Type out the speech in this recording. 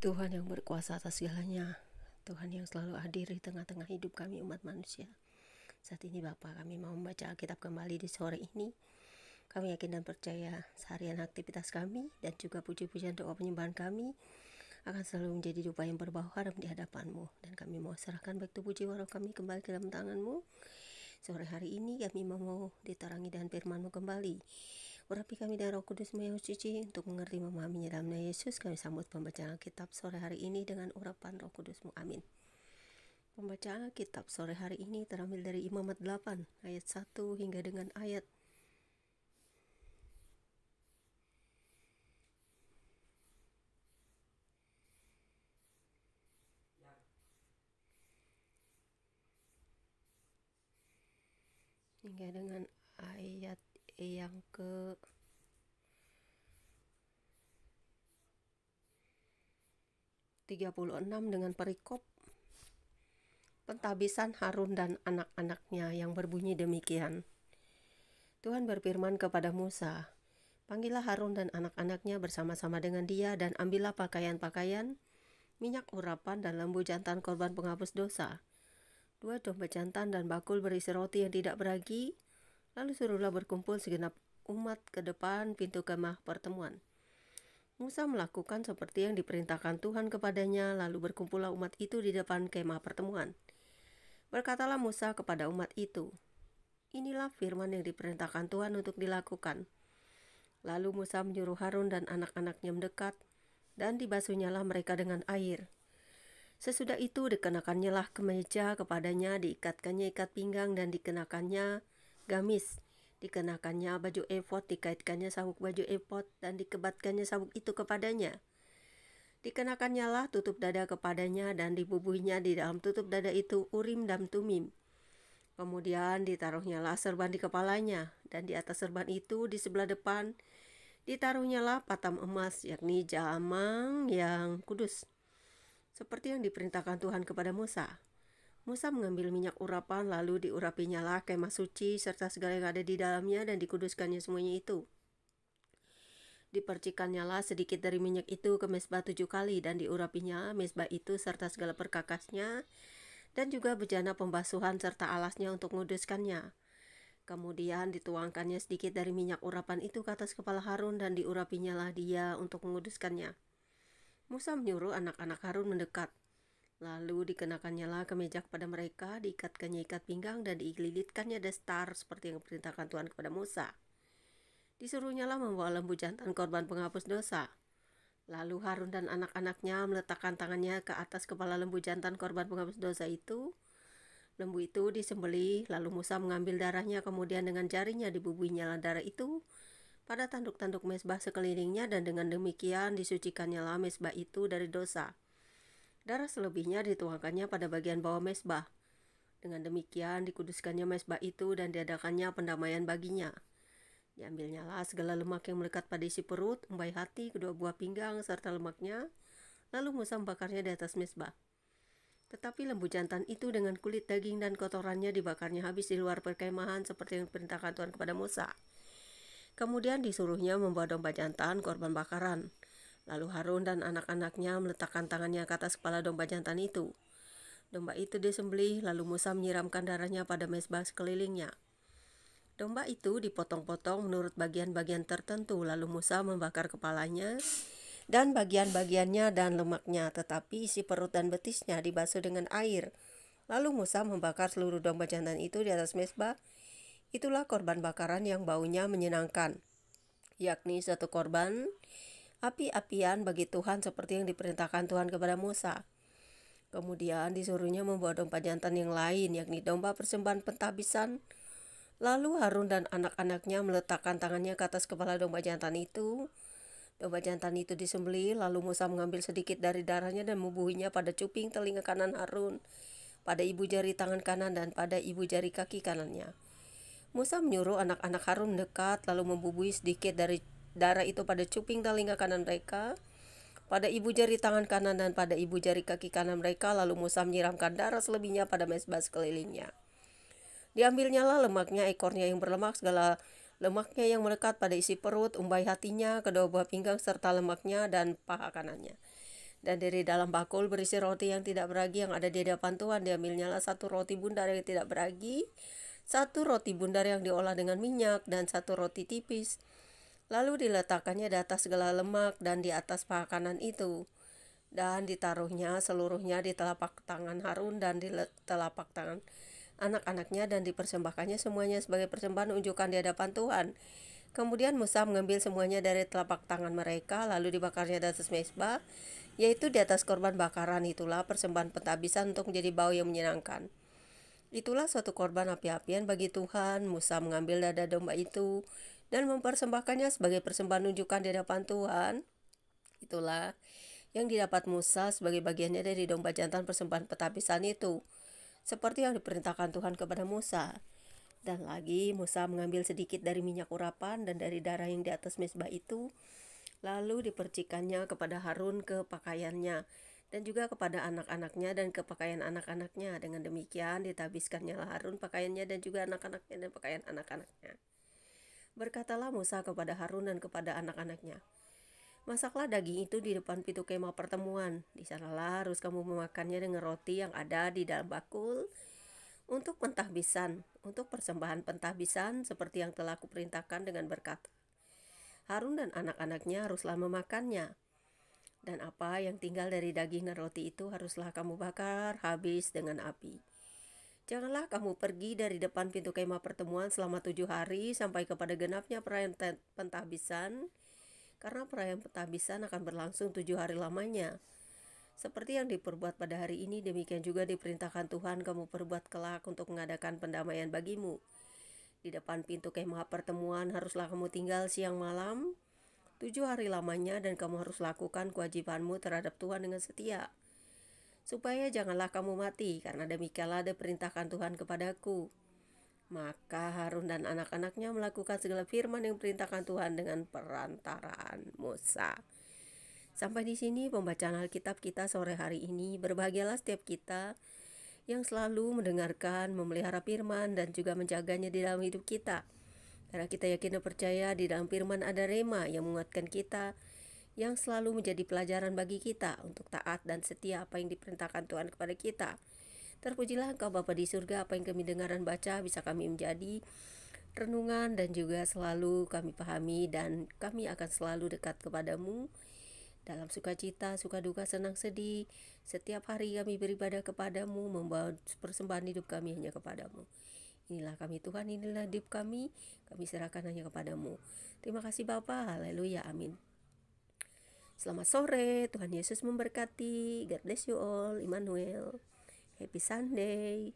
Tuhan yang berkuasa atas segalanya, Tuhan yang selalu hadir di tengah-tengah hidup kami umat manusia. Saat ini Bapa, kami mau membaca Alkitab kembali di sore ini. Kami yakin dan percaya seharian aktivitas kami dan juga puji-pujian doa penyembahan kami akan selalu menjadi dupa yang berbau harum di hadapan-Mu. Dan kami mau serahkan baik puji walau kami kembali ke dalam tangan-Mu. Sore hari ini kami mau diterangi dengan firman-Mu kembali. Urapi kami dengan Roh Kudus-Mu yang suci untuk mengerti memahami dalam nama Yesus. Kami sambut pembacaan Alkitab sore hari ini dengan urapan Roh Kudus-Mu. Amin. Pembacaan Alkitab sore hari ini terambil dari Imamat 8 ayat 1 hingga dengan ayat yang ke 36 dengan perikop pentabisan Harun dan anak-anaknya yang berbunyi demikian. Tuhan berfirman kepada Musa, "Panggillah Harun dan anak-anaknya bersama-sama dengan dia dan ambillah pakaian-pakaian, minyak urapan dan lembu jantan korban penghapus dosa, 2 domba jantan dan bakul berisi roti yang tidak beragi, lalu suruhlah berkumpul segenap umat ke depan pintu kemah pertemuan." Musa melakukan seperti yang diperintahkan Tuhan kepadanya, lalu berkumpullah umat itu di depan kemah pertemuan. Berkatalah Musa kepada umat itu, "Inilah firman yang diperintahkan Tuhan untuk dilakukan." Lalu Musa menyuruh Harun dan anak-anaknya mendekat, dan dibasuhnyalah mereka dengan air. Sesudah itu dikenakannya lah kemeja kepadanya, diikatkannya ikat pinggang dan dikenakannya gamis, dikenakannya baju efod, dikaitkannya sabuk baju efod dan dikebatkannya sabuk itu kepadanya. Dikenakannya lah tutup dada kepadanya dan dibubuhinya di dalam tutup dada itu Urim dan Tumim. Kemudian ditaruhnya lah serban di kepalanya, dan di atas serban itu di sebelah depan ditaruhnya lah patam emas, yakni jamang yang kudus, seperti yang diperintahkan Tuhan kepada Musa. Musa mengambil minyak urapan, lalu diurapinya lah kemah suci serta segala yang ada di dalamnya, dan dikuduskannya semuanya itu. Dipercikannya lah sedikit dari minyak itu ke mezbah 7 kali, dan diurapinya mezbah itu serta segala perkakasnya, dan juga bejana pembasuhan serta alasnya untuk menguduskannya. Kemudian dituangkannya sedikit dari minyak urapan itu ke atas kepala Harun, dan diurapinya lah dia untuk menguduskannya. Musa menyuruh anak-anak Harun mendekat. Lalu dikenakannya lah kemeja kepada mereka, diikatkannya ikat pinggang dan dililitkannya dastar seperti yang diperintahkan Tuhan kepada Musa. Disuruhnya lah membawa lembu jantan korban penghapus dosa. Lalu Harun dan anak-anaknya meletakkan tangannya ke atas kepala lembu jantan korban penghapus dosa itu. Lembu itu disembelih, lalu Musa mengambil darahnya, kemudian dengan jarinya dibubuhinya lah darah itu pada tanduk-tanduk mezbah sekelilingnya, dan dengan demikian disucikannya lah mezbah itu dari dosa. Darah selebihnya dituangkannya pada bagian bawah mezbah. Dengan demikian dikuduskannya mezbah itu dan diadakannya pendamaian baginya. Diambilnya lah segala lemak yang melekat pada isi perut, umbai hati, kedua buah pinggang, serta lemaknya. Lalu Musa membakarnya di atas mezbah. Tetapi lembu jantan itu dengan kulit daging dan kotorannya dibakarnya habis di luar perkemahan seperti yang diperintahkan Tuhan kepada Musa. Kemudian disuruhnya membawa domba jantan korban bakaran. Lalu Harun dan anak-anaknya meletakkan tangannya ke atas kepala domba jantan itu. Domba itu disembelih, lalu Musa menyiramkan darahnya pada mezbah sekelilingnya. Domba itu dipotong-potong menurut bagian-bagian tertentu, lalu Musa membakar kepalanya dan bagian-bagiannya dan lemaknya, tetapi isi perut dan betisnya dibasuh dengan air. Lalu Musa membakar seluruh domba jantan itu di atas mezbah. Itulah korban bakaran yang baunya menyenangkan, yakni satu korban api-apian bagi Tuhan seperti yang diperintahkan Tuhan kepada Musa. Kemudian disuruhnya membawa domba jantan yang lain, yakni domba persembahan pentabisan. Lalu Harun dan anak-anaknya meletakkan tangannya ke atas kepala domba jantan itu. Domba jantan itu disembelih, lalu Musa mengambil sedikit dari darahnya dan membubuhinya pada cuping telinga kanan Harun, pada ibu jari tangan kanan dan pada ibu jari kaki kanannya. Musa menyuruh anak-anak Harun mendekat, lalu membubuhi sedikit dari darah itu pada cuping telinga kanan mereka, pada ibu jari tangan kanan dan pada ibu jari kaki kanan mereka. Lalu Musa menyiramkan darah selebihnya pada mezbah sekelilingnya. Diambilnya lah lemaknya, ekornya yang berlemak, segala lemaknya yang melekat pada isi perut, umbai hatinya, kedua buah pinggang serta lemaknya dan paha kanannya. Dan dari dalam bakul berisi roti yang tidak beragi yang ada di hadapan Tuhan, diambilnya satu roti bundar yang tidak beragi, satu roti bundar yang diolah dengan minyak, dan satu roti tipis. Lalu diletakkannya di atas segala lemak dan di atas makanan itu. Dan ditaruhnya seluruhnya di telapak tangan Harun dan di telapak tangan anak-anaknya, dan dipersembahkannya semuanya sebagai persembahan unjukan di hadapan Tuhan. Kemudian Musa mengambil semuanya dari telapak tangan mereka, lalu dibakarnya di atas mezbah, yaitu di atas korban bakaran. Itulah persembahan pentabisan untuk menjadi bau yang menyenangkan. Itulah suatu korban api-apian bagi Tuhan. Musa mengambil dada domba itu dan mempersembahkannya sebagai persembahan unjukan di hadapan Tuhan. Itulah yang didapat Musa sebagai bagiannya dari domba jantan persembahan pentabisan itu, seperti yang diperintahkan Tuhan kepada Musa. Dan lagi Musa mengambil sedikit dari minyak urapan dan dari darah yang di atas mezbah itu, lalu dipercikannya kepada Harun ke pakaiannya, dan juga kepada anak-anaknya dan ke pakaian anak-anaknya. Dengan demikian ditabiskannya Harun pakaiannya dan juga anak-anaknya dan pakaian anak-anaknya. Berkatalah Musa kepada Harun dan kepada anak-anaknya, masaklah daging itu di depan pintu kemah pertemuan. Di sanalah harus kamu memakannya dengan roti yang ada di dalam bakul untuk pentahbisan, untuk persembahan pentahbisan, seperti yang telah kuperintahkan, dengan berkata, Harun dan anak-anaknya haruslah memakannya. Dan apa yang tinggal dari daging dan roti itu haruslah kamu bakar habis dengan api. Janganlah kamu pergi dari depan pintu kemah pertemuan selama 7 hari sampai kepada genapnya perayaan pentahbisan, karena perayaan pentahbisan akan berlangsung 7 hari lamanya. Seperti yang diperbuat pada hari ini, demikian juga diperintahkan Tuhan kamu perbuat kelak untuk mengadakan pendamaian bagimu. Di depan pintu kemah pertemuan haruslah kamu tinggal siang malam 7 hari lamanya, dan kamu harus lakukan kewajibanmu terhadap Tuhan dengan setia, supaya janganlah kamu mati, karena demikianlah diperintahkan Tuhan kepadaku. Maka Harun dan anak-anaknya melakukan segala firman yang diperintahkan Tuhan dengan perantaraan Musa. Sampai di sini pembacaan Alkitab kita sore hari ini. Berbahagialah setiap kita yang selalu mendengarkan, memelihara firman, dan juga menjaganya di dalam hidup kita. Karena kita yakin dan percaya di dalam firman ada rema yang menguatkan kita, yang selalu menjadi pelajaran bagi kita untuk taat dan setia apa yang diperintahkan Tuhan kepada kita. Terpujilah Engkau Bapa di surga, apa yang kami dengar dan baca bisa kami menjadi renungan dan juga selalu kami pahami, dan kami akan selalu dekat kepadamu dalam sukacita, suka duka, senang sedih. Setiap hari kami beribadah kepadamu, membawa persembahan hidup kami hanya kepadamu. Inilah kami Tuhan, inilah hidup kami serahkan hanya kepadamu. Terima kasih Bapa, haleluya, amin. Selamat sore, Tuhan Yesus memberkati. God bless you all, Immanuel. Happy Sunday.